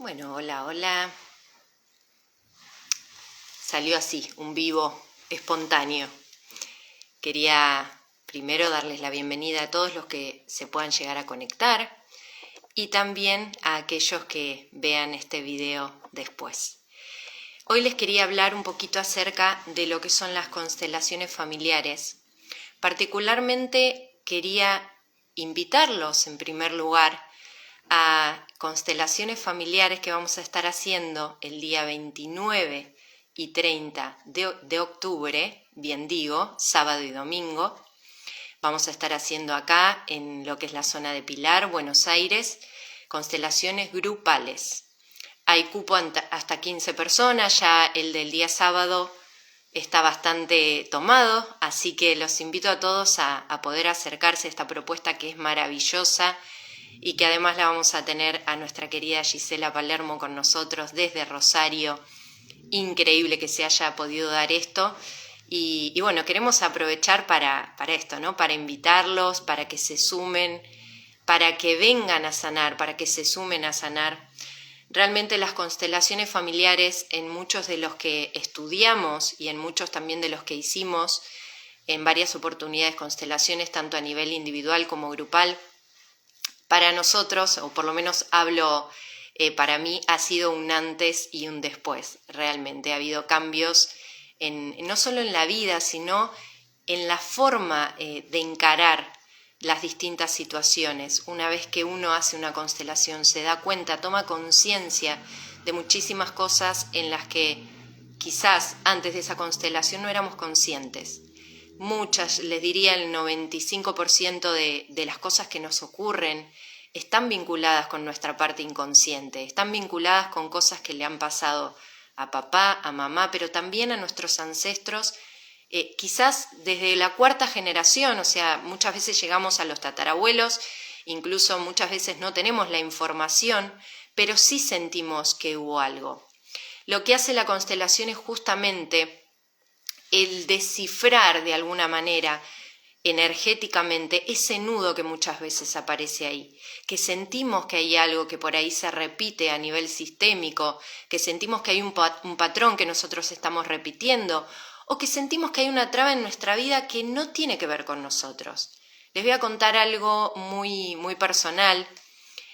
Bueno, hola, hola. Salió así, un vivo espontáneo. Quería primero darles la bienvenida a todos los que se puedan llegar a conectar y también a aquellos que vean este video después. Hoy les quería hablar un poquito acerca de lo que son las constelaciones familiares. Particularmente quería invitarlos en primer lugar a constelaciones familiares que vamos a estar haciendo el día 29 y 30 de octubre, bien digo, sábado y domingo. Vamos a estar haciendo acá en lo que es la zona de Pilar, Buenos Aires, constelaciones grupales. Hay cupo hasta 15 personas, ya el del día sábado está bastante tomado, así que los invito a todos a poder acercarse a esta propuesta que es maravillosa y que además la vamos a tener a nuestra querida Gisela Palermo con nosotros desde Rosario. Increíble que se haya podido dar esto y bueno, queremos aprovechar para esto, ¿no? Para invitarlos, para que se sumen, para que vengan a sanar, para que se sumen a sanar. Realmente las constelaciones familiares, en muchos de los que estudiamos y en muchos también de los que hicimos en varias oportunidades constelaciones, tanto a nivel individual como grupal, para nosotros, o por lo menos hablo para mí, ha sido un antes y un después. Realmente ha habido cambios no solo en la vida, sino en la forma de encarar las distintas situaciones. Una vez que uno hace una constelación, se da cuenta, toma conciencia de muchísimas cosas en las que quizás antes de esa constelación no éramos conscientes. Muchas, les diría el 95% de las cosas que nos ocurren están vinculadas con nuestra parte inconsciente, están vinculadas con cosas que le han pasado a papá, a mamá, pero también a nuestros ancestros, quizás desde la cuarta generación, o sea, muchas veces llegamos a los tatarabuelos, incluso muchas veces no tenemos la información, pero sí sentimos que hubo algo. Lo que hace la constelación es justamente el descifrar de alguna manera energéticamente ese nudo que muchas veces aparece ahí, que sentimos que hay algo que por ahí se repite a nivel sistémico, que sentimos que hay un patrón que nosotros estamos repitiendo, o que sentimos que hay una traba en nuestra vida que no tiene que ver con nosotros. Les voy a contar algo muy, muy personal.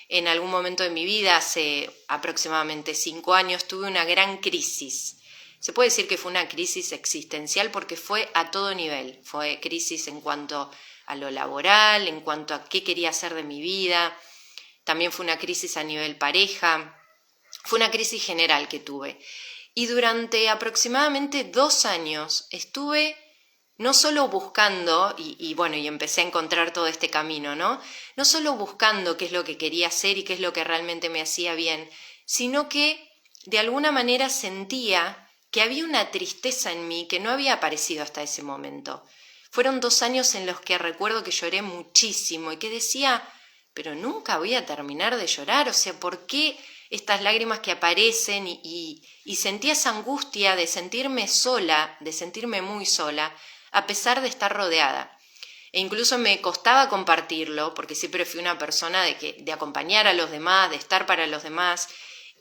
En algún momento de mi vida, hace aproximadamente 5 años, tuve una gran crisis. Se puede decir que fue una crisis existencial porque fue a todo nivel. Fue crisis en cuanto a lo laboral, en cuanto a qué quería hacer de mi vida. También fue una crisis a nivel pareja. Fue una crisis general que tuve. Y durante aproximadamente 2 años estuve no solo buscando, y empecé a encontrar todo este camino, ¿no? No solo buscando qué es lo que quería hacer y qué es lo que realmente me hacía bien, sino que de alguna manera sentía que había una tristeza en mí que no había aparecido hasta ese momento. Fueron 2 años en los que recuerdo que lloré muchísimo y que decía, pero nunca voy a terminar de llorar, o sea, ¿por qué estas lágrimas que aparecen? Y sentía esa angustia de sentirme sola, de sentirme muy sola, a pesar de estar rodeada. E incluso me costaba compartirlo, porque siempre fui una persona de acompañar a los demás, de estar para los demás,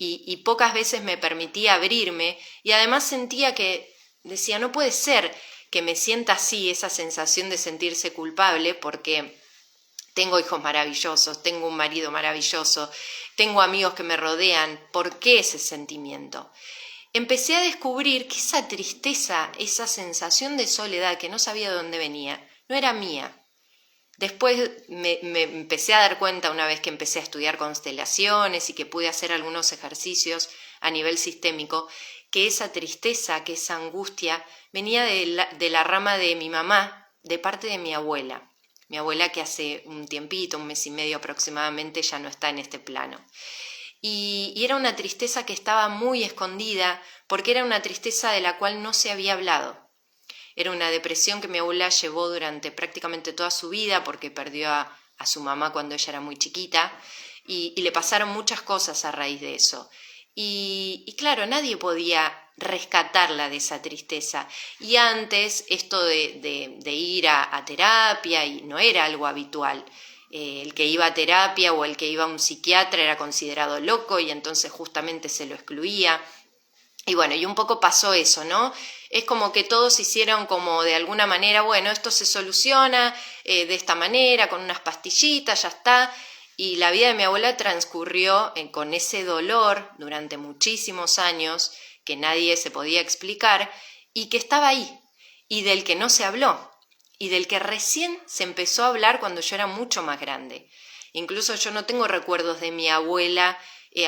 y pocas veces me permitía abrirme, y además sentía que, decía, no puede ser que me sienta así, esa sensación de sentirse culpable, porque tengo hijos maravillosos, tengo un marido maravilloso, tengo amigos que me rodean. ¿Por qué ese sentimiento? Empecé a descubrir que esa tristeza, esa sensación de soledad que no sabía de dónde venía, no era mía. Después me empecé a dar cuenta, una vez que empecé a estudiar constelaciones y que pude hacer algunos ejercicios a nivel sistémico, que esa tristeza, que esa angustia venía de la rama de mi mamá, de parte de mi abuela. Mi abuela, que hace un tiempito, 1 mes y medio aproximadamente, ya no está en este plano. Y era una tristeza que estaba muy escondida, porque era una tristeza de la cual no se había hablado. Era una depresión que mi abuela llevó durante prácticamente toda su vida, porque perdió a su mamá cuando ella era muy chiquita, y le pasaron muchas cosas a raíz de eso. Y claro, nadie podía rescatarla de esa tristeza. Y antes esto de ir a terapia y no era algo habitual. el que iba a terapia o el que iba a un psiquiatra era considerado loco y entonces justamente se lo excluía. Y bueno, y un poco pasó eso, ¿no? Es como que todos hicieron como de alguna manera, bueno, esto se soluciona de esta manera, con unas pastillitas, ya está. Y la vida de mi abuela transcurrió con ese dolor durante muchísimos años que nadie se podía explicar y que estaba ahí y del que no se habló y del que recién se empezó a hablar cuando yo era mucho más grande. Incluso yo no tengo recuerdos de mi abuela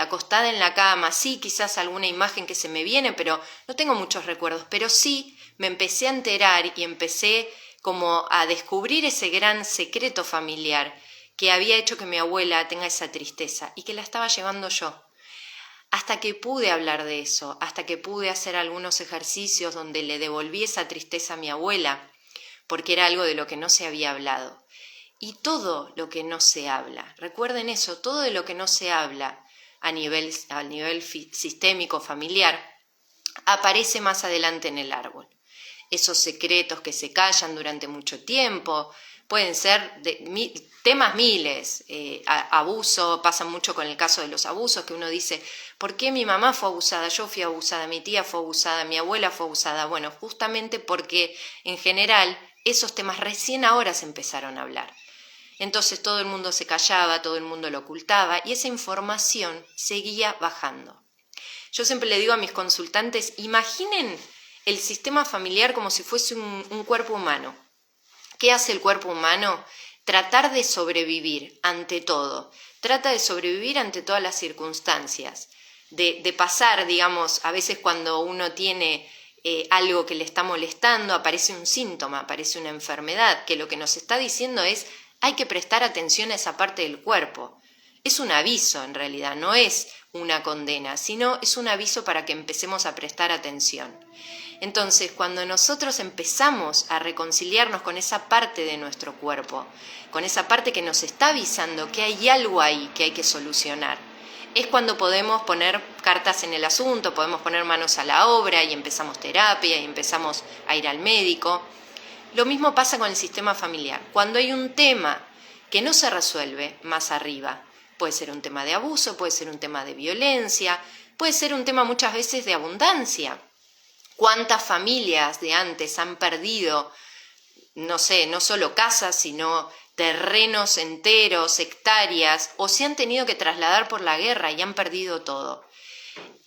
acostada en la cama, sí, quizás alguna imagen que se me viene, pero no tengo muchos recuerdos, pero sí me empecé a enterar y empecé como a descubrir ese gran secreto familiar que había hecho que mi abuela tenga esa tristeza y que la estaba llevando yo. Hasta que pude hablar de eso, hasta que pude hacer algunos ejercicios donde le devolví esa tristeza a mi abuela, porque era algo de lo que no se había hablado. Y todo lo que no se habla, recuerden eso, todo de lo que no se habla a nivel sistémico, familiar, aparece más adelante en el árbol. Esos secretos que se callan durante mucho tiempo, pueden ser temas miles, abuso, pasa mucho con el caso de los abusos, que uno dice, ¿por qué mi mamá fue abusada? Yo fui abusada, mi tía fue abusada, mi abuela fue abusada. Bueno, justamente porque en general esos temas recién ahora se empezaron a hablar. Entonces todo el mundo se callaba, todo el mundo lo ocultaba y esa información seguía bajando. Yo siempre le digo a mis consultantes, imaginen el sistema familiar como si fuese un cuerpo humano. ¿Qué hace el cuerpo humano? Tratar de sobrevivir ante todo. Trata de sobrevivir ante todas las circunstancias. De pasar, digamos, a veces cuando uno tiene algo que le está molestando, aparece un síntoma, aparece una enfermedad, que lo que nos está diciendo es hay que prestar atención a esa parte del cuerpo. Es un aviso en realidad, no es una condena, sino es un aviso para que empecemos a prestar atención. Entonces, cuando nosotros empezamos a reconciliarnos con esa parte de nuestro cuerpo, con esa parte que nos está avisando que hay algo ahí que hay que solucionar, es cuando podemos poner cartas en el asunto, podemos poner manos a la obra y empezamos terapia y empezamos a ir al médico. Lo mismo pasa con el sistema familiar. Cuando hay un tema que no se resuelve más arriba, puede ser un tema de abuso, puede ser un tema de violencia, puede ser un tema muchas veces de abundancia. ¿Cuántas familias de antes han perdido, no sé, no solo casas, sino terrenos enteros, hectáreas, o se han tenido que trasladar por la guerra y han perdido todo?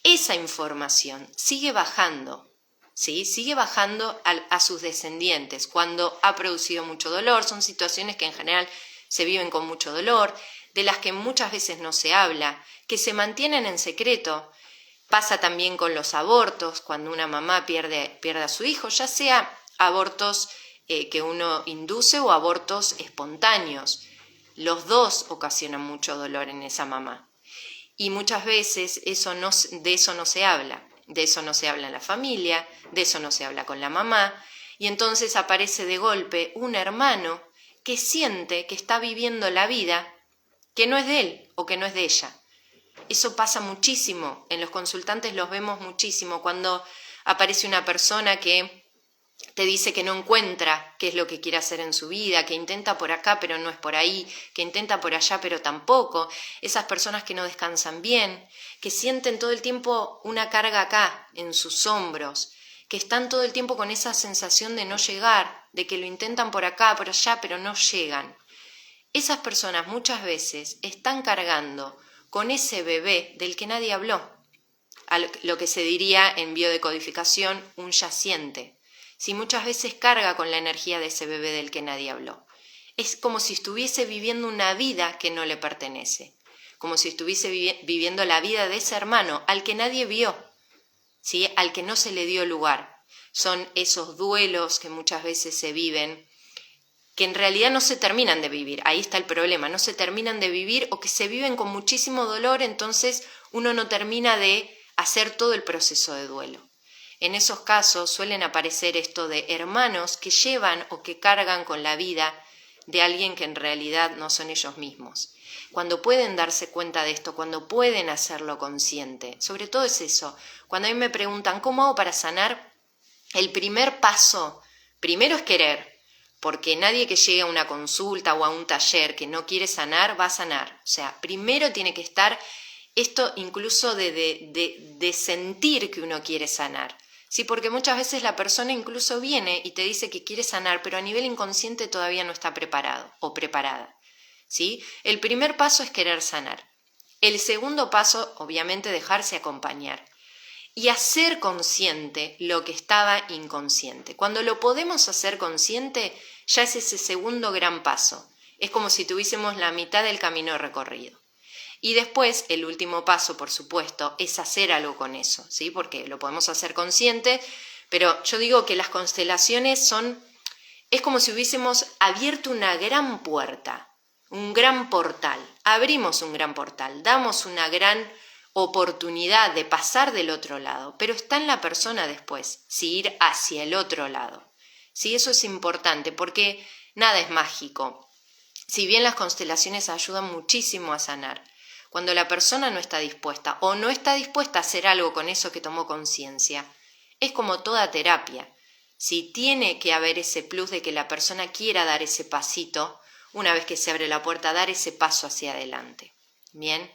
Esa información sigue bajando, ¿sí? Sigue bajando a sus descendientes cuando ha producido mucho dolor. Son situaciones que en general se viven con mucho dolor, de las que muchas veces no se habla, que se mantienen en secreto. Pasa también con los abortos, cuando una mamá pierde a su hijo, ya sea abortos que uno induce o abortos espontáneos. Los dos ocasionan mucho dolor en esa mamá. Y muchas veces de eso no se habla. De eso no se habla en la familia, de eso no se habla con la mamá. Y entonces aparece de golpe un hermano que siente que está viviendo la vida que no es de él o que no es de ella. Eso pasa muchísimo, en los consultantes los vemos muchísimo, cuando aparece una persona que te dice que no encuentra qué es lo que quiere hacer en su vida, que intenta por acá pero no es por ahí, que intenta por allá pero tampoco, esas personas que no descansan bien, que sienten todo el tiempo una carga acá, en sus hombros, que están todo el tiempo con esa sensación de no llegar, de que lo intentan por acá, por allá, pero no llegan. Esas personas muchas veces están cargando con ese bebé del que nadie habló, a lo que se diría en biodecodificación un yaciente. Si muchas veces carga con la energía de ese bebé del que nadie habló. Es como si estuviese viviendo una vida que no le pertenece, como si estuviese viviendo la vida de ese hermano al que nadie vio, ¿sí? Al que no se le dio lugar. Son esos duelos que muchas veces se viven, que en realidad no se terminan de vivir, ahí está el problema, no se terminan de vivir o que se viven con muchísimo dolor, entonces uno no termina de hacer todo el proceso de duelo. En esos casos suelen aparecer esto de hermanos que llevan o que cargan con la vida de alguien que en realidad no son ellos mismos. Cuando pueden darse cuenta de esto, cuando pueden hacerlo consciente, sobre todo es eso, cuando a mí me preguntan ¿cómo hago para sanar? El primer paso, primero es querer, porque nadie que llegue a una consulta o a un taller que no quiere sanar, va a sanar. O sea, primero tiene que estar esto incluso de sentir que uno quiere sanar. Sí, porque muchas veces la persona incluso viene y te dice que quiere sanar, pero a nivel inconsciente todavía no está preparado o preparada. ¿Sí? El primer paso es querer sanar. El segundo paso, obviamente, dejarse acompañar y hacer consciente lo que estaba inconsciente. Cuando lo podemos hacer consciente, ya es ese segundo gran paso. Es como si tuviésemos la mitad del camino recorrido. Y después, el último paso, por supuesto, es hacer algo con eso, ¿sí? Porque lo podemos hacer consciente, pero yo digo que las constelaciones es como si hubiésemos abierto una gran puerta, un gran portal. Abrimos un gran portal, damos una gran oportunidad de pasar del otro lado, pero está en la persona después, si ir hacia el otro lado. ¿Sí? Eso es importante porque nada es mágico. Si bien las constelaciones ayudan muchísimo a sanar, cuando la persona no está dispuesta o no está dispuesta a hacer algo con eso que tomó conciencia, es como toda terapia. Si tiene que haber ese plus de que la persona quiera dar ese pasito, una vez que se abre la puerta, dar ese paso hacia adelante. Bien,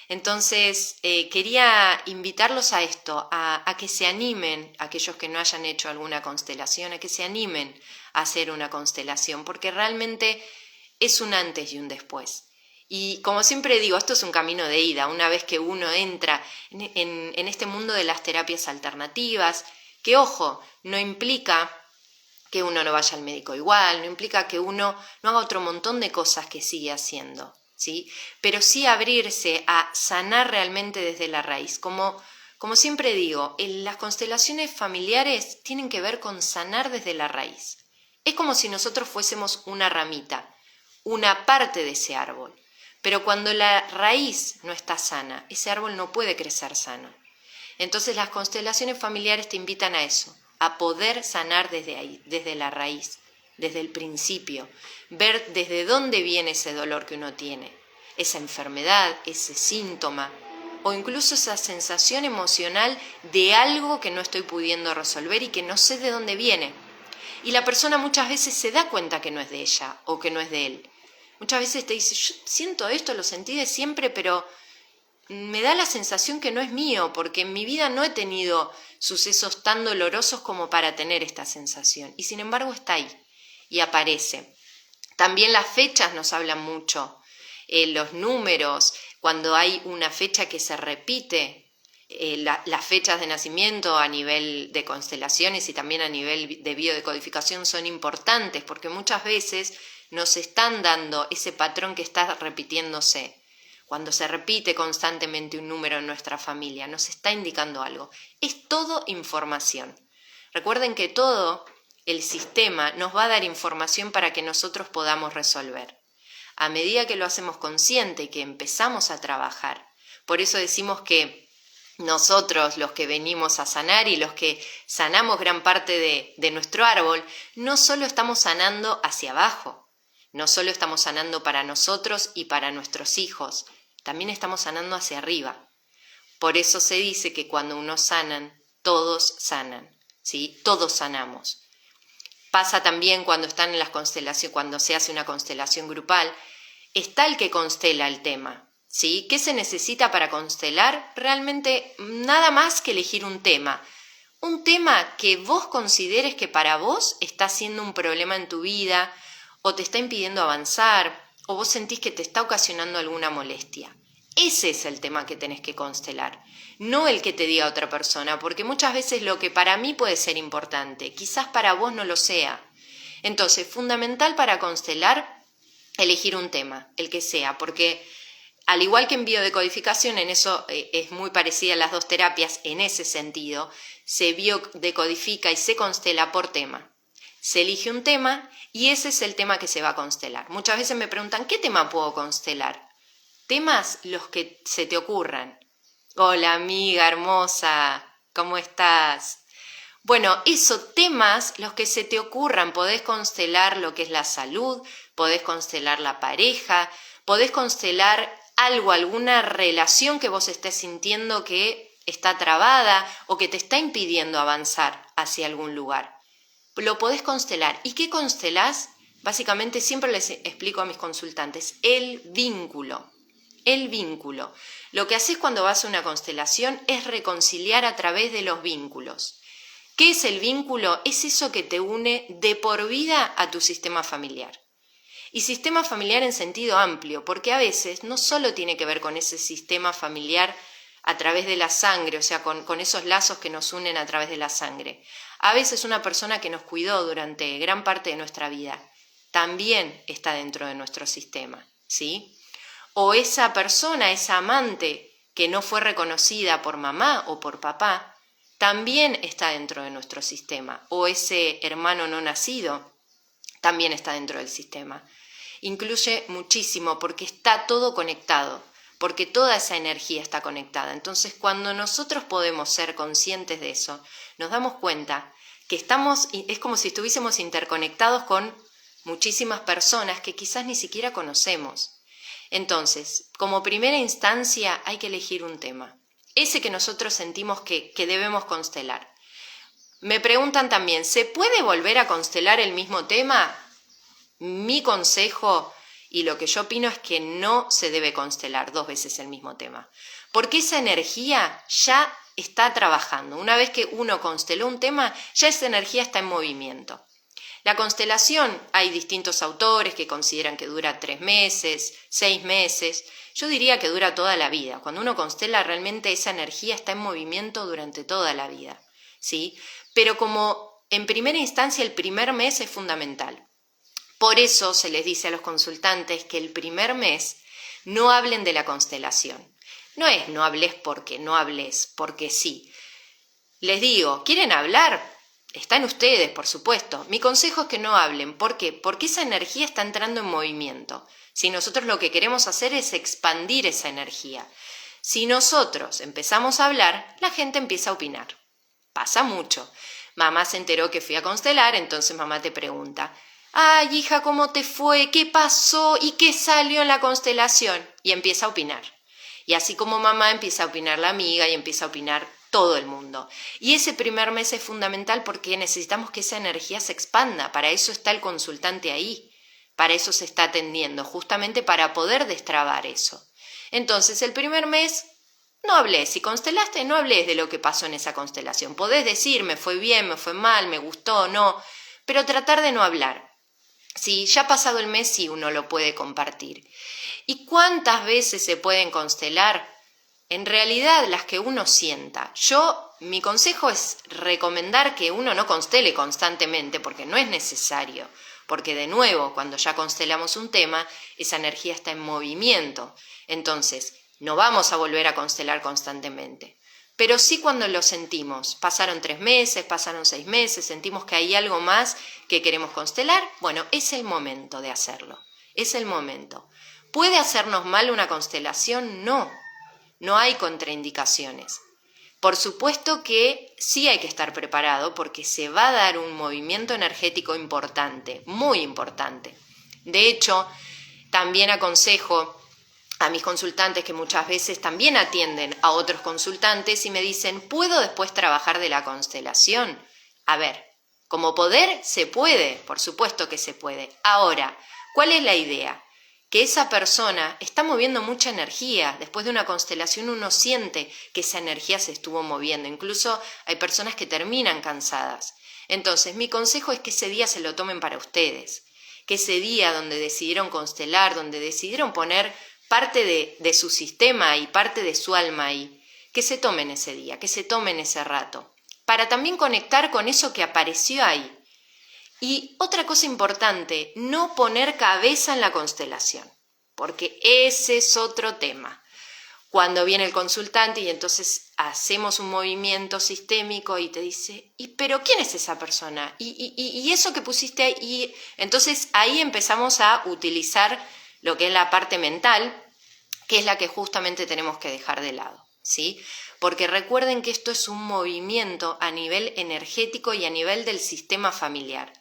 entonces quería invitarlos a esto, a que se animen, aquellos que no hayan hecho alguna constelación, a que se animen a hacer una constelación, porque realmente es un antes y un después. Y como siempre digo, esto es un camino de ida, una vez que uno entra en este mundo de las terapias alternativas, que ojo, no implica que uno no vaya al médico igual, no implica que uno no haga otro montón de cosas que sigue haciendo, ¿sí? Pero sí abrirse a sanar realmente desde la raíz. Como siempre digo, las constelaciones familiares tienen que ver con sanar desde la raíz. Es como si nosotros fuésemos una ramita, una parte de ese árbol. Pero cuando la raíz no está sana, ese árbol no puede crecer sano. Entonces las constelaciones familiares te invitan a eso, a poder sanar desde ahí, desde la raíz, desde el principio, ver desde dónde viene ese dolor que uno tiene, esa enfermedad, ese síntoma, o incluso esa sensación emocional de algo que no estoy pudiendo resolver y que no sé de dónde viene. Y la persona muchas veces se da cuenta que no es de ella o que no es de él. Muchas veces te dice, yo siento esto, lo sentí de siempre, pero me da la sensación que no es mío, porque en mi vida no he tenido sucesos tan dolorosos como para tener esta sensación. Y sin embargo está ahí y aparece. También las fechas nos hablan mucho, los números, cuando hay una fecha que se repite, las fechas de nacimiento a nivel de constelaciones y también a nivel de biodecodificación son importantes, porque muchas veces nos están dando ese patrón que está repitiéndose. Cuando se repite constantemente un número en nuestra familia, nos está indicando algo. Es todo información. Recuerden que todo el sistema nos va a dar información para que nosotros podamos resolver. A medida que lo hacemos consciente y que empezamos a trabajar, por eso decimos que nosotros, los que venimos a sanar y los que sanamos gran parte de nuestro árbol, no solo estamos sanando hacia abajo, no solo estamos sanando para nosotros y para nuestros hijos, también estamos sanando hacia arriba. Por eso se dice que cuando unos sanan, todos sanan, ¿sí? Todos sanamos. Pasa también cuando están en las constelaciones, cuando se hace una constelación grupal, está el que constela el tema, ¿sí? ¿Qué se necesita para constelar? Realmente nada más que elegir un tema que vos consideres que para vos está siendo un problema en tu vida, o te está impidiendo avanzar, o vos sentís que te está ocasionando alguna molestia. Ese es el tema que tenés que constelar, no el que te diga otra persona, porque muchas veces lo que para mí puede ser importante, quizás para vos no lo sea. Entonces, fundamental para constelar, elegir un tema, el que sea, porque al igual que en biodecodificación, en eso es muy parecida a las dos terapias, en ese sentido, se biodecodifica y se constela por tema. Se elige un tema y ese es el tema que se va a constelar. Muchas veces me preguntan, ¿qué tema puedo constelar? Temas los que se te ocurran. Hola amiga hermosa, ¿cómo estás? Bueno, temas los que se te ocurran. Podés constelar lo que es la salud, podés constelar la pareja, podés constelar algo, alguna relación que vos estés sintiendo que está trabada o que te está impidiendo avanzar hacia algún lugar. lo podés constelar. ¿Y qué constelás? Básicamente siempre les explico a mis consultantes, el vínculo. El vínculo. Lo que haces cuando vas a una constelación es reconciliar a través de los vínculos. ¿Qué es el vínculo? Es eso que te une de por vida a tu sistema familiar. Y sistema familiar en sentido amplio, porque a veces no solo tiene que ver con ese sistema familiar a través de la sangre, o sea, con esos lazos que nos unen a través de la sangre. A veces una persona que nos cuidó durante gran parte de nuestra vida también está dentro de nuestro sistema, ¿sí? O esa persona, esa amante que no fue reconocida por mamá o por papá, también está dentro de nuestro sistema. O ese hermano no nacido también está dentro del sistema. Incluye muchísimo porque está todo conectado, porque toda esa energía está conectada. Entonces, cuando nosotros podemos ser conscientes de eso, nos damos cuenta que es como si estuviésemos interconectados con muchísimas personas que quizás ni siquiera conocemos. Entonces, como primera instancia hay que elegir un tema, ese que nosotros sentimos que debemos constelar. Me preguntan también, ¿se puede volver a constelar el mismo tema? Mi consejo y lo que yo opino es que no se debe constelar 2 veces el mismo tema, porque esa energía ya está trabajando. Una vez que uno consteló un tema, ya esa energía está en movimiento. La constelación, hay distintos autores que consideran que dura 3 meses, 6 meses. Yo diría que dura toda la vida. Cuando uno constela, realmente esa energía está en movimiento durante toda la vida, ¿sí? Pero como en primera instancia el primer mes es fundamental. Por eso se les dice a los consultantes que el primer mes no hablen de la constelación. No es no hables porque no hables, porque sí. Les digo, ¿quieren hablar? Están ustedes, por supuesto. Mi consejo es que no hablen. ¿Por qué? Porque esa energía está entrando en movimiento. Si nosotros lo que queremos hacer es expandir esa energía. Si nosotros empezamos a hablar, la gente empieza a opinar. Pasa mucho. Mamá se enteró que fui a constelar, entonces mamá te pregunta, ay, hija, ¿cómo te fue? ¿Qué pasó? ¿Y qué salió en la constelación? Y empieza a opinar. Y así como mamá empieza a opinar la amiga y empieza a opinar todo el mundo. Y ese primer mes es fundamental porque necesitamos que esa energía se expanda. Para eso está el consultante ahí. Para eso se está atendiendo, justamente para poder destrabar eso. Entonces, el primer mes, no hables. Si constelaste, no hables de lo que pasó en esa constelación. Podés decir, me fue bien, me fue mal, me gustó, no. Pero tratar de no hablar. Si ya ha pasado el mes, sí uno lo puede compartir. ¿Y cuántas veces se pueden constelar? En realidad, las que uno sienta. Mi consejo es recomendar que uno no constele constantemente, porque no es necesario. Porque de nuevo, cuando ya constelamos un tema, esa energía está en movimiento. Entonces, no vamos a volver a constelar constantemente. Pero sí cuando lo sentimos, pasaron 3 meses, pasaron 6 meses, sentimos que hay algo más que queremos constelar, bueno, es el momento de hacerlo, es el momento. ¿Puede hacernos mal una constelación? No, no hay contraindicaciones. Por supuesto que sí hay que estar preparado porque se va a dar un movimiento energético importante, muy importante. De hecho, también aconsejo a mis consultantes que muchas veces también atienden a otros consultantes y me dicen, ¿puedo después trabajar de la constelación? A ver, como poder se puede, por supuesto que se puede. Ahora, ¿cuál es la idea? Que esa persona está moviendo mucha energía. Después de una constelación uno siente que esa energía se estuvo moviendo. Incluso hay personas que terminan cansadas. Entonces, mi consejo es que ese día se lo tomen para ustedes. Que ese día donde decidieron constelar, donde decidieron poner parte de su sistema y parte de su alma ahí, que se tomen ese día, que se tomen ese rato, para también conectar con eso que apareció ahí. Y otra cosa importante, no poner cabeza en la constelación, porque ese es otro tema. Cuando viene el consultante y entonces hacemos un movimiento sistémico y te dice, ¿pero quién es esa persona? ¿Y eso que pusiste ahí? Y entonces ahí empezamos a utilizar lo que es la parte mental, que es la que justamente tenemos que dejar de lado, ¿sí? Porque recuerden que esto es un movimiento a nivel energético y a nivel del sistema familiar,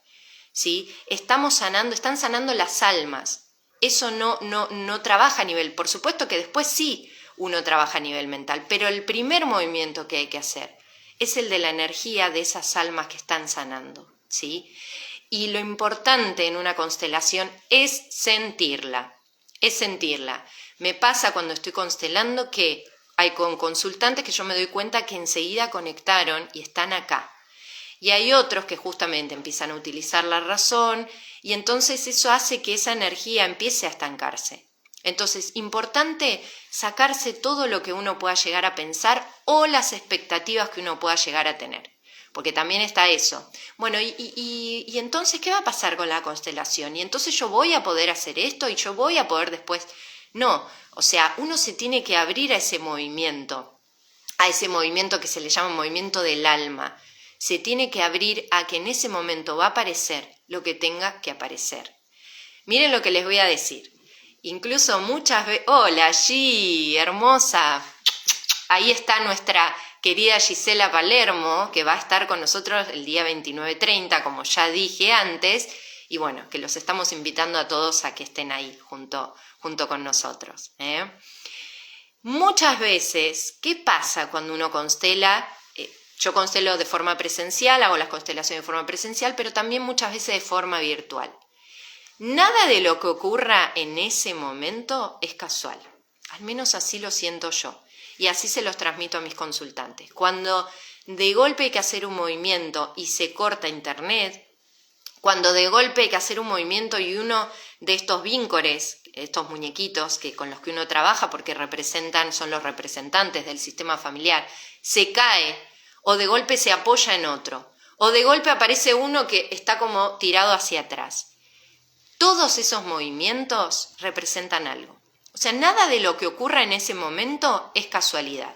¿sí? Están sanando las almas. Eso no trabaja a nivel, por supuesto que después sí uno trabaja a nivel mental, pero el primer movimiento que hay que hacer es el de la energía de esas almas que están sanando, ¿sí? Y lo importante en una constelación es sentirla, Me pasa cuando estoy constelando que hay con consultantes que yo me doy cuenta que enseguida conectaron y están acá. Y hay otros que justamente empiezan a utilizar la razón y entonces eso hace que esa energía empiece a estancarse. Entonces, importante sacarse todo lo que uno pueda llegar a pensar o las expectativas que uno pueda llegar a tener. Porque también está eso. Bueno, y entonces, ¿qué va a pasar con la constelación? Y entonces yo voy a poder hacer esto y yo voy a poder después... No, o sea, uno se tiene que abrir a ese movimiento que se le llama movimiento del alma. Se tiene que abrir a que en ese momento va a aparecer lo que tenga que aparecer. Miren lo que les voy a decir. Incluso muchas veces... ¡Hola, Gi! ¡Hermosa! Ahí está nuestra querida Gisela Palermo, que va a estar con nosotros el día 29:30, como ya dije antes, y bueno, que los estamos invitando a todos a que estén ahí junto con nosotros. Muchas veces, ¿qué pasa cuando uno constela? Yo constelo de forma presencial, hago las constelaciones de forma presencial, pero también muchas veces de forma virtual. Nada de lo que ocurra en ese momento es casual, al menos así lo siento yo, y así se los transmito a mis consultantes. Cuando de golpe hay que hacer un movimiento y se corta internet, cuando de golpe hay que hacer un movimiento y uno de estos víncores, estos muñequitos con los que uno trabaja porque son los representantes del sistema familiar, se cae o de golpe se apoya en otro, o de golpe aparece uno que está como tirado hacia atrás. Todos esos movimientos representan algo. O sea, nada de lo que ocurra en ese momento es casualidad.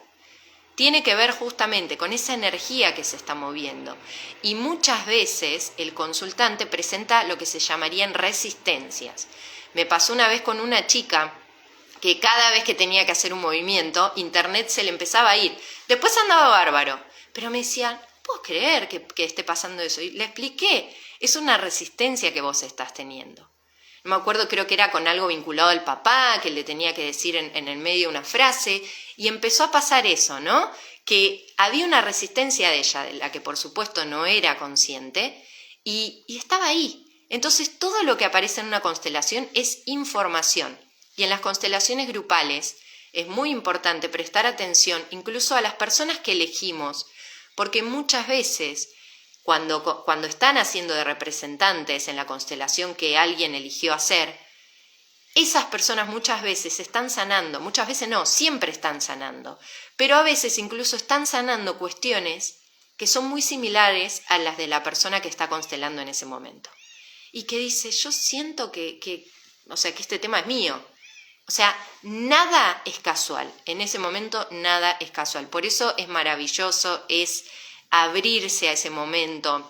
Tiene que ver justamente con esa energía que se está moviendo. Y muchas veces el consultante presenta lo que se llamarían resistencias. Me pasó una vez con una chica que cada vez que tenía que hacer un movimiento, internet se le empezaba a ir. Después andaba bárbaro, pero me decía, no puedo creer que esté pasando eso. Y le expliqué, es una resistencia que vos estás teniendo. No me acuerdo, creo que era con algo vinculado al papá, que le tenía que decir en el medio una frase, y empezó a pasar eso, ¿no? Que había una resistencia de ella, de la que por supuesto no era consciente, y estaba ahí. Entonces todo lo que aparece en una constelación es información. Y en las constelaciones grupales es muy importante prestar atención incluso a las personas que elegimos, porque muchas veces cuando están haciendo de representantes en la constelación que alguien eligió hacer, esas personas muchas veces están sanando, muchas veces no, siempre están sanando, pero a veces incluso están sanando cuestiones que son muy similares a las de la persona que está constelando en ese momento. Y que dice, yo siento que este tema es mío. O sea, nada es casual. En ese momento nada es casual. Por eso es maravilloso, es abrirse a ese momento,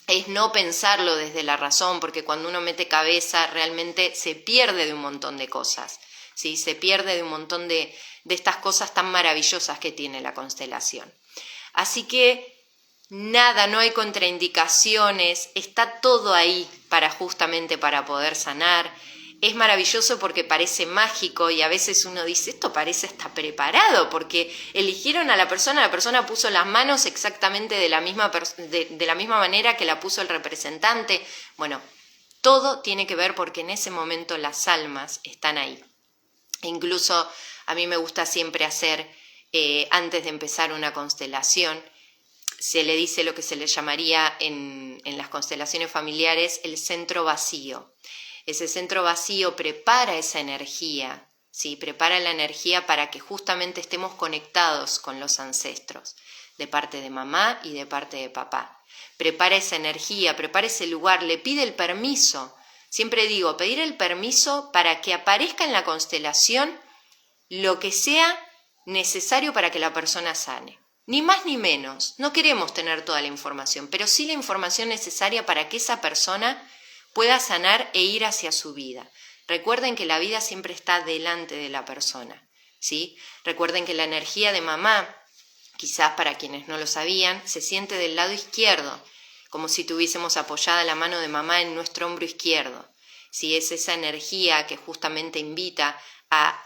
es no pensarlo desde la razón, porque cuando uno mete cabeza realmente se pierde de un montón de cosas, ¿sí? Se pierde de un montón de estas cosas tan maravillosas que tiene la constelación. Así que nada, no hay contraindicaciones, está todo ahí justamente para poder sanar. Es maravilloso porque parece mágico y a veces uno dice, esto parece estar preparado porque eligieron a la persona puso las manos exactamente de la misma manera que la puso el representante. Bueno, todo tiene que ver porque en ese momento las almas están ahí. E incluso a mí me gusta siempre hacer, antes de empezar una constelación, se le dice lo que se le llamaría en las constelaciones familiares el centro vacío. Ese centro vacío prepara esa energía, ¿sí? Prepara la energía para que justamente estemos conectados con los ancestros, de parte de mamá y de parte de papá. Prepara esa energía, prepara ese lugar, le pide el permiso. Siempre digo, pedir el permiso para que aparezca en la constelación lo que sea necesario para que la persona sane. Ni más ni menos, no queremos tener toda la información, pero sí la información necesaria para que esa persona pueda sanar e ir hacia su vida. Recuerden que la vida siempre está delante de la persona, ¿sí? Recuerden que la energía de mamá, quizás para quienes no lo sabían, se siente del lado izquierdo, como si tuviésemos apoyada la mano de mamá en nuestro hombro izquierdo. ¿Sí? Es esa energía que justamente invita a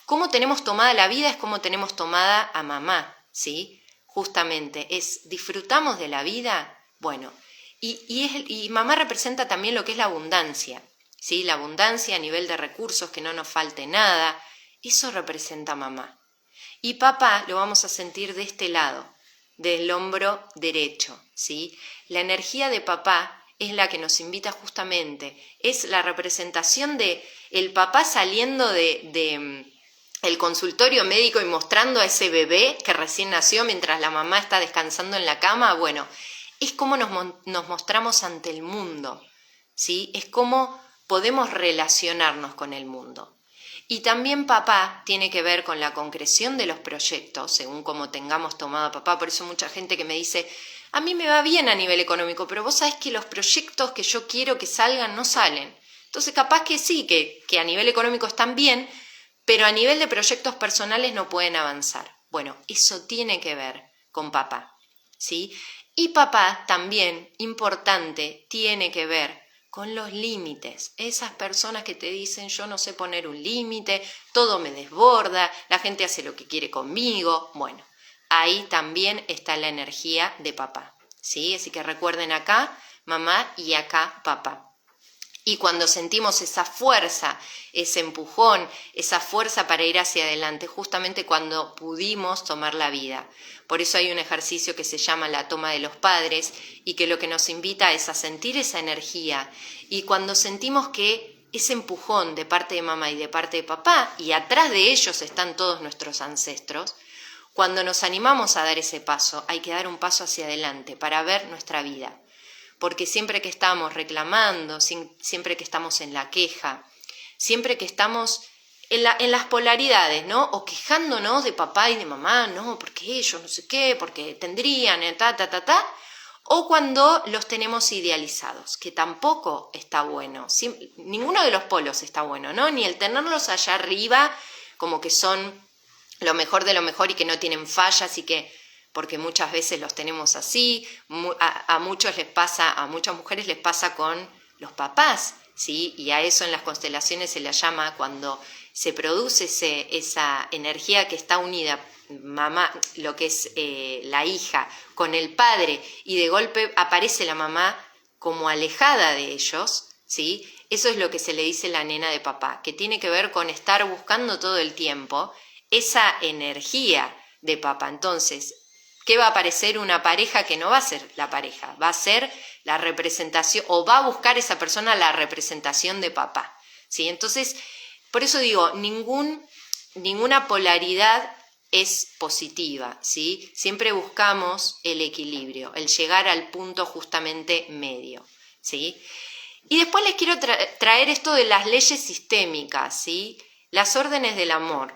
cómo tenemos tomada la vida, es como tenemos tomada a mamá, ¿sí? Justamente, disfrutamos de la vida, bueno, Y mamá representa también lo que es la abundancia, ¿sí? La abundancia a nivel de recursos, que no nos falte nada, eso representa mamá. Y papá lo vamos a sentir de este lado, del hombro derecho, ¿sí? La energía de papá es la que nos invita justamente, es la representación de el papá saliendo de el consultorio médico y mostrando a ese bebé que recién nació mientras la mamá está descansando en la cama. Bueno, es como nos mostramos ante el mundo, ¿sí? Es como podemos relacionarnos con el mundo. Y también papá tiene que ver con la concreción de los proyectos, según como tengamos tomado a papá. Por eso mucha gente que me dice, a mí me va bien a nivel económico, pero vos sabés que los proyectos que yo quiero que salgan no salen. Entonces capaz que sí, que a nivel económico están bien, pero a nivel de proyectos personales no pueden avanzar. Bueno, eso tiene que ver con papá, ¿sí? Y papá también, importante, tiene que ver con los límites. Esas personas que te dicen yo no sé poner un límite, todo me desborda, la gente hace lo que quiere conmigo. Bueno, ahí también está la energía de papá, ¿sí? Así que recuerden acá mamá y acá papá. Y cuando sentimos esa fuerza, ese empujón, esa fuerza para ir hacia adelante, justamente cuando pudimos tomar la vida. Por eso hay un ejercicio que se llama la toma de los padres y que lo que nos invita es a sentir esa energía. Y cuando sentimos que ese empujón de parte de mamá y de parte de papá, y atrás de ellos están todos nuestros ancestros, cuando nos animamos a dar ese paso, hay que dar un paso hacia adelante para ver nuestra vida. Porque siempre que estamos reclamando, siempre que estamos en la queja, siempre que estamos en las polaridades, ¿no? O quejándonos de papá y de mamá, no, porque ellos no sé qué, porque tendrían, o cuando los tenemos idealizados, que tampoco está bueno. Ninguno de los polos está bueno, ¿no? Ni el tenerlos allá arriba como que son lo mejor de lo mejor y que no tienen fallas y que porque muchas veces los tenemos así, a muchos les pasa, a muchas mujeres les pasa con los papás, ¿sí? Y a eso en las constelaciones se le llama cuando se produce esa energía que está unida, mamá, lo que es la hija, con el padre, y de golpe aparece la mamá como alejada de ellos, ¿sí? Eso es lo que se le dice la nena de papá, que tiene que ver con estar buscando todo el tiempo esa energía de papá. Entonces, ¿qué va a aparecer? Una pareja que no va a ser la pareja, va a ser la representación, o va a buscar esa persona la representación de papá, ¿sí? Entonces, por eso digo, ninguna polaridad es positiva, ¿sí? Siempre buscamos el equilibrio, el llegar al punto justamente medio, ¿sí? Y después les quiero traer esto de las leyes sistémicas, ¿sí? Las órdenes del amor,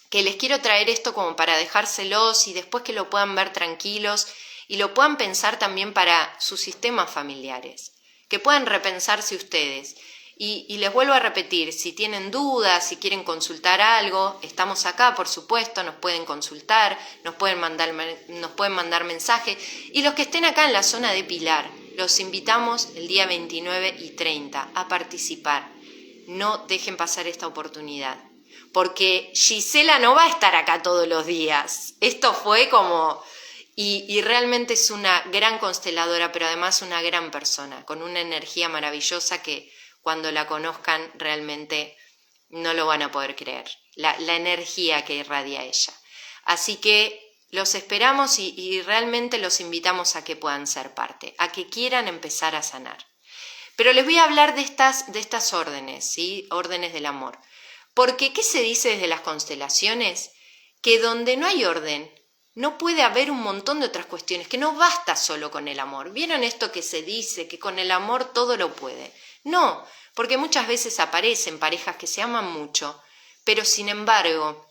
que les quiero traer esto como para dejárselos y después que lo puedan ver tranquilos y lo puedan pensar también para sus sistemas familiares, que puedan repensarse ustedes. Y les vuelvo a repetir, si tienen dudas, si quieren consultar algo, estamos acá, por supuesto, nos pueden consultar, nos pueden mandar mensajes. Y los que estén acá en la zona de Pilar, los invitamos el día 29 y 30 a participar. No dejen pasar esta oportunidad, porque Gisela no va a estar acá todos los días. Esto fue como... Y realmente es una gran consteladora, pero además una gran persona, con una energía maravillosa que cuando la conozcan realmente no lo van a poder creer, la energía que irradia ella. Así que los esperamos y realmente los invitamos a que puedan ser parte, a que quieran empezar a sanar. Pero les voy a hablar de estas órdenes, ¿sí? Órdenes del amor. Porque, ¿qué se dice desde las constelaciones? Que donde no hay orden, no puede haber un montón de otras cuestiones, que no basta solo con el amor. ¿Vieron esto que se dice, que con el amor todo lo puede? No, porque muchas veces aparecen parejas que se aman mucho, pero sin embargo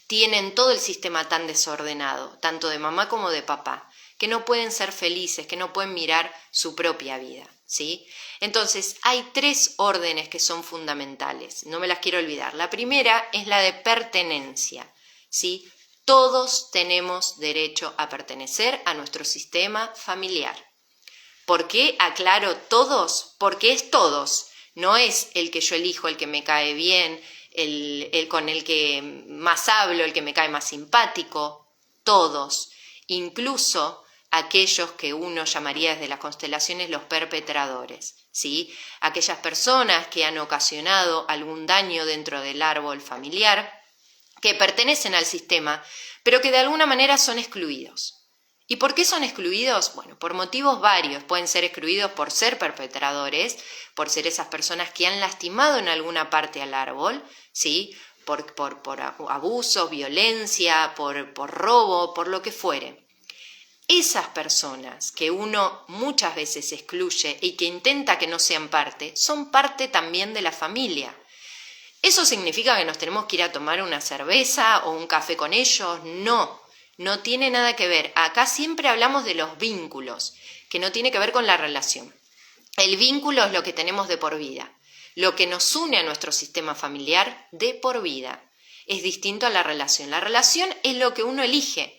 tienen todo el sistema tan desordenado, tanto de mamá como de papá, que no pueden ser felices, que no pueden mirar su propia vida, ¿sí? Entonces, hay 3 órdenes que son fundamentales, no me las quiero olvidar. La primera es la de pertenencia, ¿sí? Todos tenemos derecho a pertenecer a nuestro sistema familiar. ¿Por qué aclaro todos? Porque es todos, no es el que yo elijo, el que me cae bien, el con el que más hablo, el que me cae más simpático, todos. Incluso aquellos que uno llamaría desde las constelaciones los perpetradores, ¿sí? Aquellas personas que han ocasionado algún daño dentro del árbol familiar, que pertenecen al sistema, pero que de alguna manera son excluidos. ¿Y por qué son excluidos? Bueno, por motivos varios. Pueden ser excluidos por ser perpetradores, por ser esas personas que han lastimado en alguna parte al árbol, ¿sí? Por abuso, violencia, por robo, por lo que fuere. Esas personas que uno muchas veces excluye y que intenta que no sean parte, son parte también de la familia. ¿Eso significa que nos tenemos que ir a tomar una cerveza o un café con ellos? No, no tiene nada que ver. Acá siempre hablamos de los vínculos, que no tiene que ver con la relación. El vínculo es lo que tenemos de por vida, lo que nos une a nuestro sistema familiar de por vida. Es distinto a la relación. La relación es lo que uno elige.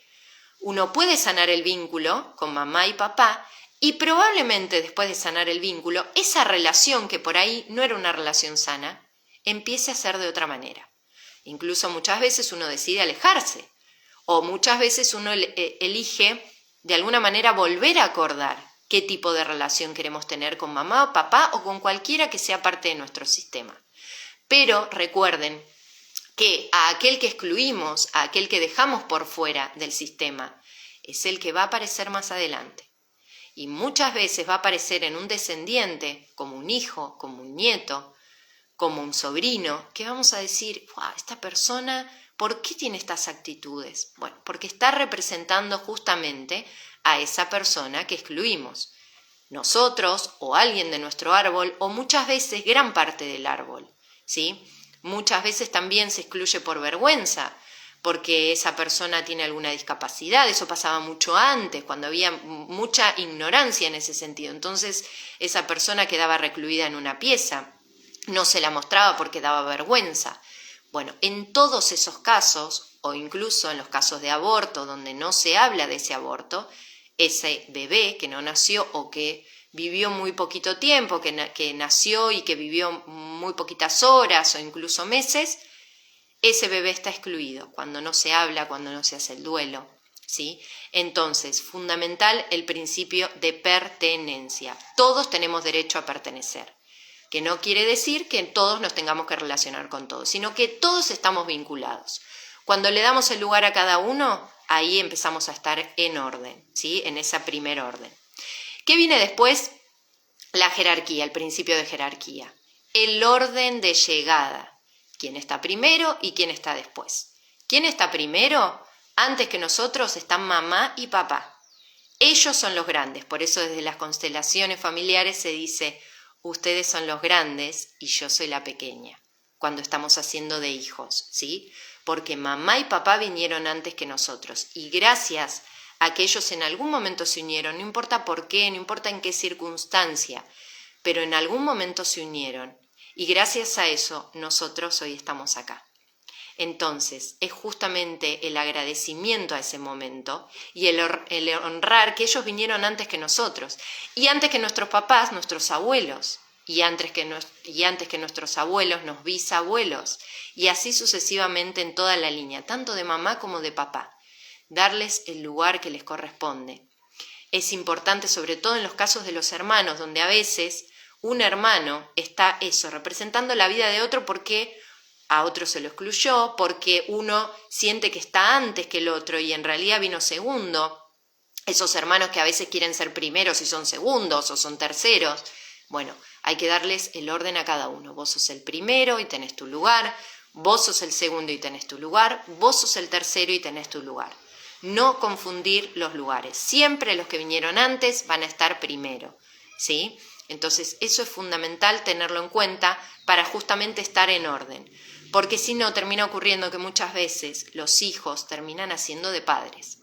Uno puede sanar el vínculo con mamá y papá y probablemente después de sanar el vínculo, esa relación que por ahí no era una relación sana, empiece a ser de otra manera. Incluso muchas veces uno decide alejarse o muchas veces uno elige de alguna manera volver a acordar qué tipo de relación queremos tener con mamá o papá o con cualquiera que sea parte de nuestro sistema. Pero recuerden que a aquel que excluimos, a aquel que dejamos por fuera del sistema, es el que va a aparecer más adelante. Y muchas veces va a aparecer en un descendiente, como un hijo, como un nieto, como un sobrino, que vamos a decir, wow, esta persona, ¿por qué tiene estas actitudes? Bueno, porque está representando justamente a esa persona que excluimos. Nosotros o alguien de nuestro árbol o muchas veces gran parte del árbol, ¿sí? Muchas veces también se excluye por vergüenza, porque esa persona tiene alguna discapacidad. Eso pasaba mucho antes, cuando había mucha ignorancia en ese sentido. Entonces esa persona quedaba recluida en una pieza, no se la mostraba porque daba vergüenza. Bueno, en todos esos casos, o incluso en los casos de aborto, donde no se habla de ese aborto, ese bebé que no nació o que vivió muy poquito tiempo, que nació y que vivió muy poquitas horas o incluso meses, ese bebé está excluido cuando no se habla, cuando no se hace el duelo, ¿sí? Entonces, fundamental el principio de pertenencia. Todos tenemos derecho a pertenecer, que no quiere decir que todos nos tengamos que relacionar con todos, sino que todos estamos vinculados. Cuando le damos el lugar a cada uno, ahí empezamos a estar en orden, ¿sí? En esa primer orden. ¿Qué viene después? La jerarquía, el principio de jerarquía. El orden de llegada. ¿Quién está primero y quién está después? ¿Quién está primero? Antes que nosotros están mamá y papá. Ellos son los grandes, por eso desde las constelaciones familiares se dice, ustedes son los grandes y yo soy la pequeña, cuando estamos haciendo de hijos, ¿sí? Porque mamá y papá vinieron antes que nosotros y gracias a que ellos en algún momento se unieron, no importa por qué, no importa en qué circunstancia, pero en algún momento se unieron y gracias a eso nosotros hoy estamos acá. Entonces es justamente el agradecimiento a ese momento y el honrar que ellos vinieron antes que nosotros y antes que nuestros papás, nuestros abuelos y antes que nuestros abuelos, los bisabuelos y así sucesivamente en toda la línea, tanto de mamá como de papá. Darles el lugar que les corresponde. Es importante sobre todo en los casos de los hermanos, donde a veces un hermano está representando la vida de otro porque a otro se lo excluyó, porque uno siente que está antes que el otro y en realidad vino segundo. Esos hermanos que a veces quieren ser primeros y son segundos o son terceros. Bueno, hay que darles el orden a cada uno. Vos sos el primero y tenés tu lugar, vos sos el segundo y tenés tu lugar, vos sos el tercero y tenés tu lugar. No confundir los lugares. Siempre los que vinieron antes van a estar primero, ¿sí? Entonces eso es fundamental tenerlo en cuenta para justamente estar en orden. Porque si no, termina ocurriendo que muchas veces los hijos terminan haciendo de padres.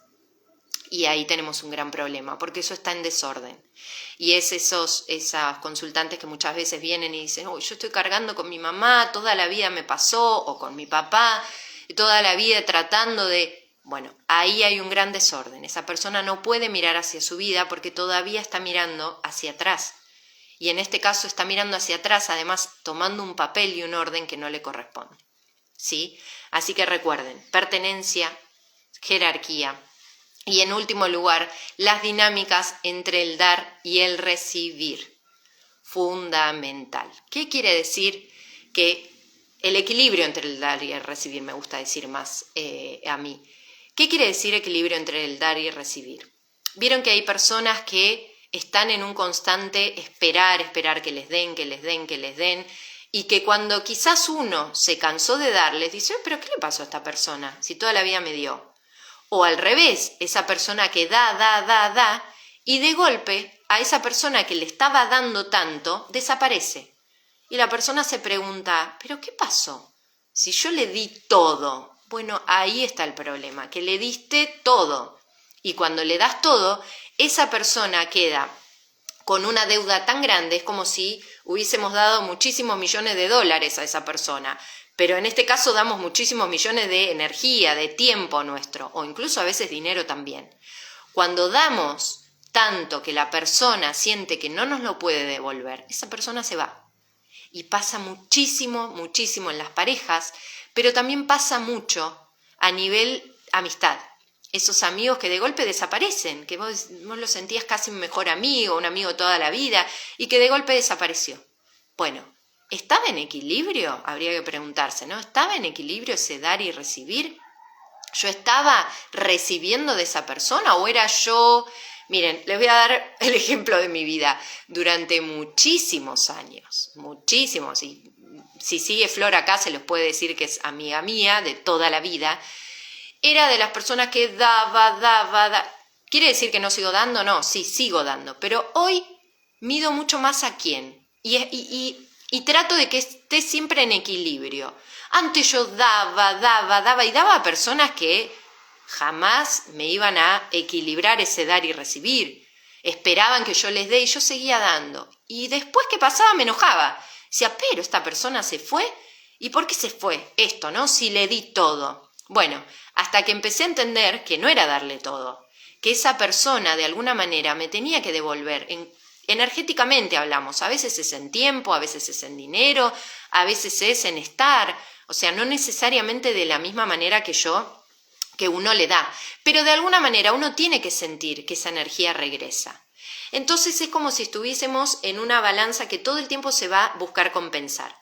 Y ahí tenemos un gran problema, porque eso está en desorden. Y es esas consultantes que muchas veces vienen y dicen, yo estoy cargando con mi mamá, toda la vida me pasó, o con mi papá, toda la vida tratando de... Bueno, ahí hay un gran desorden. Esa persona no puede mirar hacia su vida porque todavía está mirando hacia atrás. Y en este caso está mirando hacia atrás, además tomando un papel y un orden que no le corresponde, ¿sí? Así que recuerden, pertenencia, jerarquía, Y en último lugar, las dinámicas entre el dar y el recibir. Fundamental. ¿Qué quiere decir? Que el equilibrio entre el dar y el recibir, me gusta decir más a mí. ¿Qué quiere decir equilibrio entre el dar y el recibir? Vieron que hay personas que están en un constante esperar que les den, y que cuando quizás uno se cansó de darles, dice, pero ¿qué le pasó a esta persona si toda la vida me dio? O al revés, esa persona que da, y de golpe a esa persona que le estaba dando tanto, desaparece. Y la persona se pregunta, ¿pero qué pasó? Si yo le di todo. Bueno, ahí está el problema, que le diste todo. Y cuando le das todo, esa persona queda con una deuda tan grande, es como si hubiésemos dado muchísimos millones de dólares a esa persona. Pero en este caso damos muchísimos millones de energía, de tiempo nuestro, o incluso a veces dinero también. Cuando damos tanto que la persona siente que no nos lo puede devolver, esa persona se va. Y pasa muchísimo en las parejas, pero también pasa mucho a nivel amistad. Esos amigos que de golpe desaparecen, que vos lo sentías casi un mejor amigo, un amigo toda la vida, y que de golpe desapareció. Bueno, ¿estaba en equilibrio? Habría que preguntarse, ¿no? ¿Estaba en equilibrio ese dar y recibir? ¿Yo estaba recibiendo de esa persona o era yo? Miren, les voy a dar el ejemplo de mi vida. Durante muchísimos años, muchísimos, y si sigue Flor acá se los puede decir que es amiga mía de toda la vida, era de las personas que daba. ¿Quiere decir que no sigo dando? No, sí, sigo dando, pero hoy mido mucho más a quién y trato de que esté siempre en equilibrio. Antes yo daba y daba a personas que jamás me iban a equilibrar ese dar y recibir. Esperaban que yo les dé y yo seguía dando. Y después que pasaba me enojaba. Decía, pero esta persona se fue. ¿Y por qué se fue? Esto, ¿no? Si le di todo. Bueno, hasta que empecé a entender que no era darle todo. Que esa persona de alguna manera me tenía que devolver. Energéticamente hablamos. A veces es en tiempo, a veces es en dinero, a veces es en estar. O sea, no necesariamente de la misma manera que uno le da, pero de alguna manera uno tiene que sentir que esa energía regresa. Entonces es como si estuviésemos en una balanza que todo el tiempo se va a buscar compensar.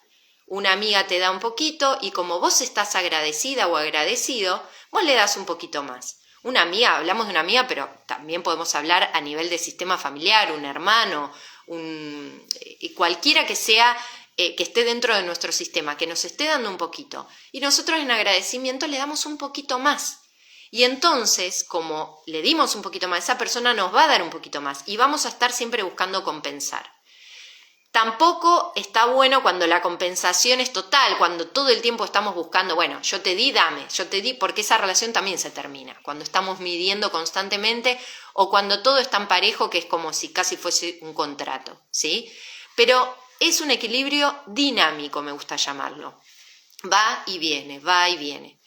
Una amiga te da un poquito y como vos estás agradecida o agradecido, vos le das un poquito más. Una amiga, hablamos de una amiga, pero también podemos hablar a nivel de sistema familiar, un hermano, cualquiera que sea que esté dentro de nuestro sistema, que nos esté dando un poquito. Y nosotros en agradecimiento le damos un poquito más. Y entonces, como le dimos un poquito más, esa persona nos va a dar un poquito más y vamos a estar siempre buscando compensar. Tampoco está bueno cuando la compensación es total, cuando todo el tiempo estamos buscando, bueno, yo te di, dame, yo te di, porque esa relación también se termina. Cuando estamos midiendo constantemente o cuando todo es tan parejo que es como si casi fuese un contrato, ¿sí? Pero es un equilibrio dinámico, me gusta llamarlo. Va y viene, va y viene.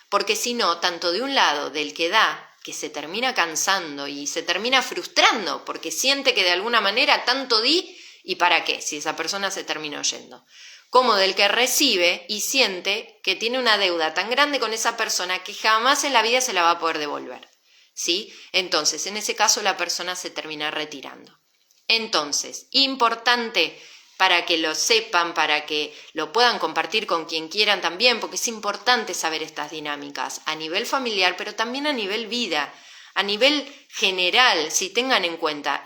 Porque si no, tanto de un lado del que da, que se termina cansando y se termina frustrando porque siente que de alguna manera tanto di y para qué, si esa persona se terminó yendo, como del que recibe y siente que tiene una deuda tan grande con esa persona que jamás en la vida se la va a poder devolver, ¿sí? Entonces, en ese caso la persona se termina retirando. Entonces, importante para que lo sepan, para que lo puedan compartir con quien quieran también, porque es importante saber estas dinámicas a nivel familiar, pero también a nivel vida, a nivel general, si tengan en cuenta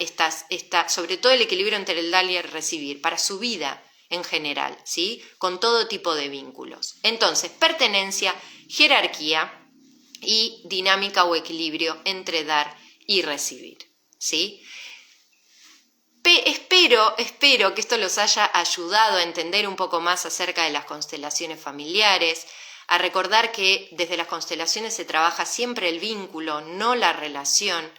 sobre todo el equilibrio entre el dar y el recibir, para su vida en general, ¿sí? Con todo tipo de vínculos. Entonces, pertenencia, jerarquía y dinámica o equilibrio entre dar y recibir, ¿sí? Espero que esto los haya ayudado a entender un poco más acerca de las constelaciones familiares, a recordar que desde las constelaciones se trabaja siempre el vínculo, no la relación,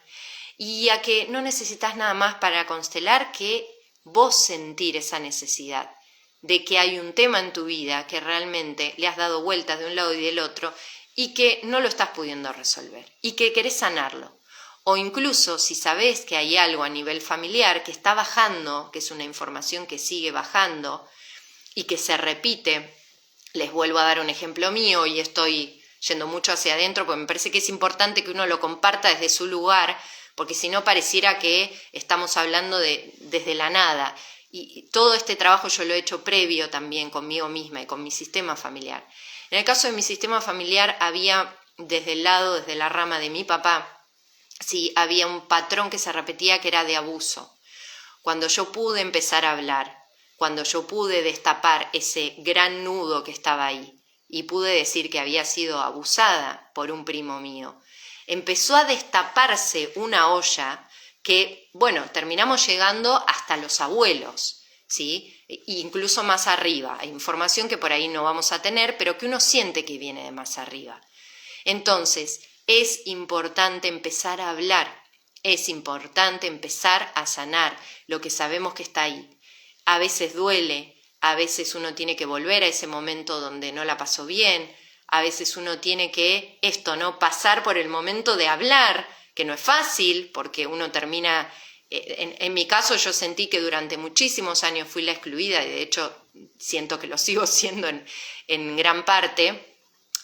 y a que no necesitas nada más para constelar que vos sentir esa necesidad de que hay un tema en tu vida que realmente le has dado vueltas de un lado y del otro y que no lo estás pudiendo resolver y que querés sanarlo. O incluso si sabés que hay algo a nivel familiar que está bajando, que es una información que sigue bajando y que se repite. Les vuelvo a dar un ejemplo mío y estoy yendo mucho hacia adentro, porque me parece que es importante que uno lo comparta desde su lugar, porque si no pareciera que estamos hablando desde la nada. Y todo este trabajo yo lo he hecho previo también conmigo misma y con mi sistema familiar. En el caso de mi sistema familiar había desde la rama de mi papá, sí, había un patrón que se repetía que era de abuso. Cuando yo pude empezar a hablar, cuando yo pude destapar ese gran nudo que estaba ahí y pude decir que había sido abusada por un primo mío, empezó a destaparse una olla que, bueno, terminamos llegando hasta los abuelos, ¿sí? Incluso más arriba. Hay información que por ahí no vamos a tener, pero que uno siente que viene de más arriba. Entonces, es importante empezar a hablar, es importante empezar a sanar lo que sabemos que está ahí. A veces duele, a veces uno tiene que volver a ese momento donde no la pasó bien, a veces uno tiene que pasar por el momento de hablar, que no es fácil, porque uno termina, en mi caso yo sentí que durante muchísimos años fui la excluida, y de hecho siento que lo sigo siendo en gran parte,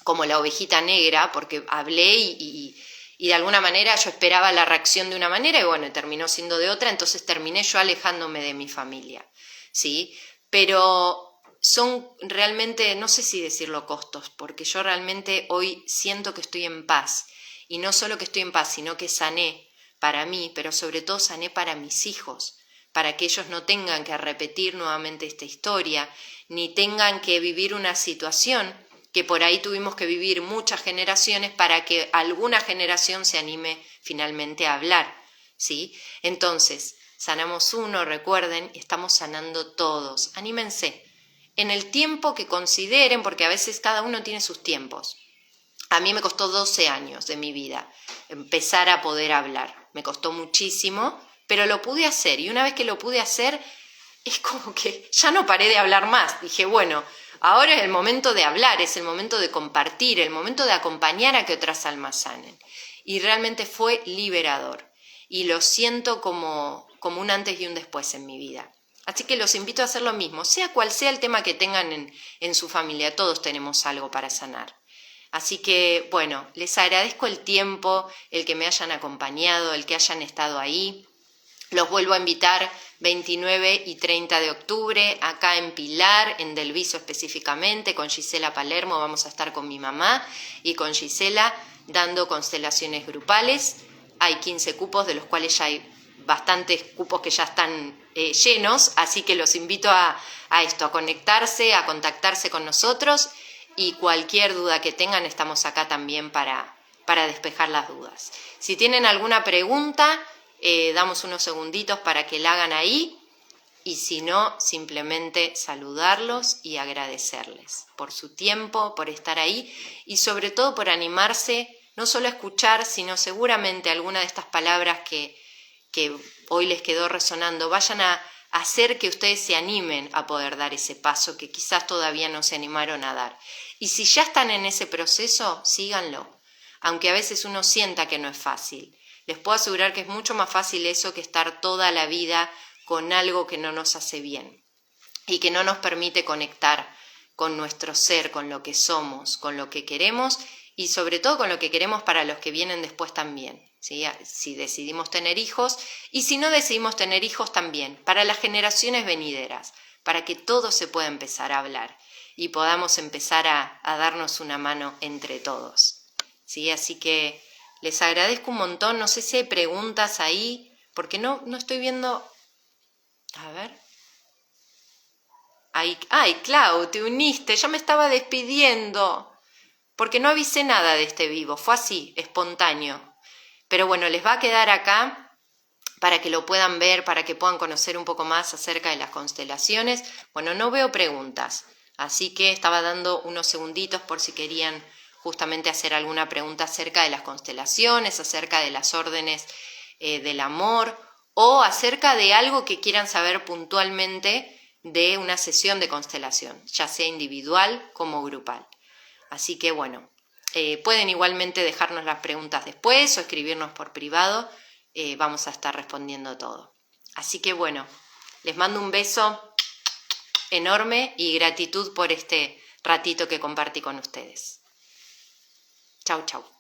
como la ovejita negra, porque hablé y de alguna manera yo esperaba la reacción de una manera y bueno, terminó siendo de otra, entonces terminé yo alejándome de mi familia, ¿sí? Pero son realmente, no sé si decirlo costos, porque yo realmente hoy siento que estoy en paz, y no solo que estoy en paz, sino que sané para mí, pero sobre todo sané para mis hijos, para que ellos no tengan que repetir nuevamente esta historia, ni tengan que vivir una situación que por ahí tuvimos que vivir muchas generaciones para que alguna generación se anime finalmente a hablar, ¿sí? Entonces, sanamos uno, recuerden, estamos sanando todos. Anímense en el tiempo que consideren, porque a veces cada uno tiene sus tiempos. A mí me costó 12 años de mi vida empezar a poder hablar. Me costó muchísimo, pero lo pude hacer. Y una vez que lo pude hacer, es como que ya no paré de hablar más. Dije, bueno, ahora es el momento de hablar, es el momento de compartir, el momento de acompañar a que otras almas sanen. Y realmente fue liberador. Y lo siento como un antes y un después en mi vida. Así que los invito a hacer lo mismo, sea cual sea el tema que tengan en su familia, todos tenemos algo para sanar. Así que, bueno, les agradezco el tiempo, el que me hayan acompañado, el que hayan estado ahí. Los vuelvo a invitar 29 y 30 de octubre, acá en Pilar, en Del Viso específicamente, con Gisela Palermo, vamos a estar con mi mamá y con Gisela dando constelaciones grupales. Hay 15 cupos, de los cuales ya hay bastantes cupos que ya están llenos, así que los invito a conectarse, a contactarse con nosotros, y cualquier duda que tengan estamos acá también para despejar las dudas. Si tienen alguna pregunta, damos unos segunditos para que la hagan ahí, y si no, simplemente saludarlos y agradecerles por su tiempo, por estar ahí y sobre todo por animarse no solo a escuchar, sino seguramente alguna de estas palabras que hoy les quedó resonando vayan a hacer que ustedes se animen a poder dar ese paso que quizás todavía no se animaron a dar. Y si ya están en ese proceso, síganlo, aunque a veces uno sienta que no es fácil. Les puedo asegurar que es mucho más fácil eso que estar toda la vida con algo que no nos hace bien y que no nos permite conectar con nuestro ser, con lo que somos, con lo que queremos y sobre todo con lo que queremos para los que vienen después también, ¿sí? Si decidimos tener hijos y si no decidimos tener hijos también, para las generaciones venideras, para que todo se pueda empezar a hablar y podamos empezar a darnos una mano entre todos, ¿sí? Así que les agradezco un montón, no sé si hay preguntas ahí, porque no estoy viendo. A ver. Ay, Clau, te uniste, yo me estaba despidiendo, porque no avisé nada de este vivo, fue así, espontáneo. Pero bueno, les va a quedar acá para que lo puedan ver, para que puedan conocer un poco más acerca de las constelaciones. Bueno, no veo preguntas, así que estaba dando unos segunditos por si querían justamente hacer alguna pregunta acerca de las constelaciones, acerca de las órdenes del amor o acerca de algo que quieran saber puntualmente de una sesión de constelación, ya sea individual como grupal. Así que bueno, pueden igualmente dejarnos las preguntas después o escribirnos por privado, vamos a estar respondiendo todo. Así que bueno, les mando un beso enorme y gratitud por este ratito que compartí con ustedes. Chau, chau.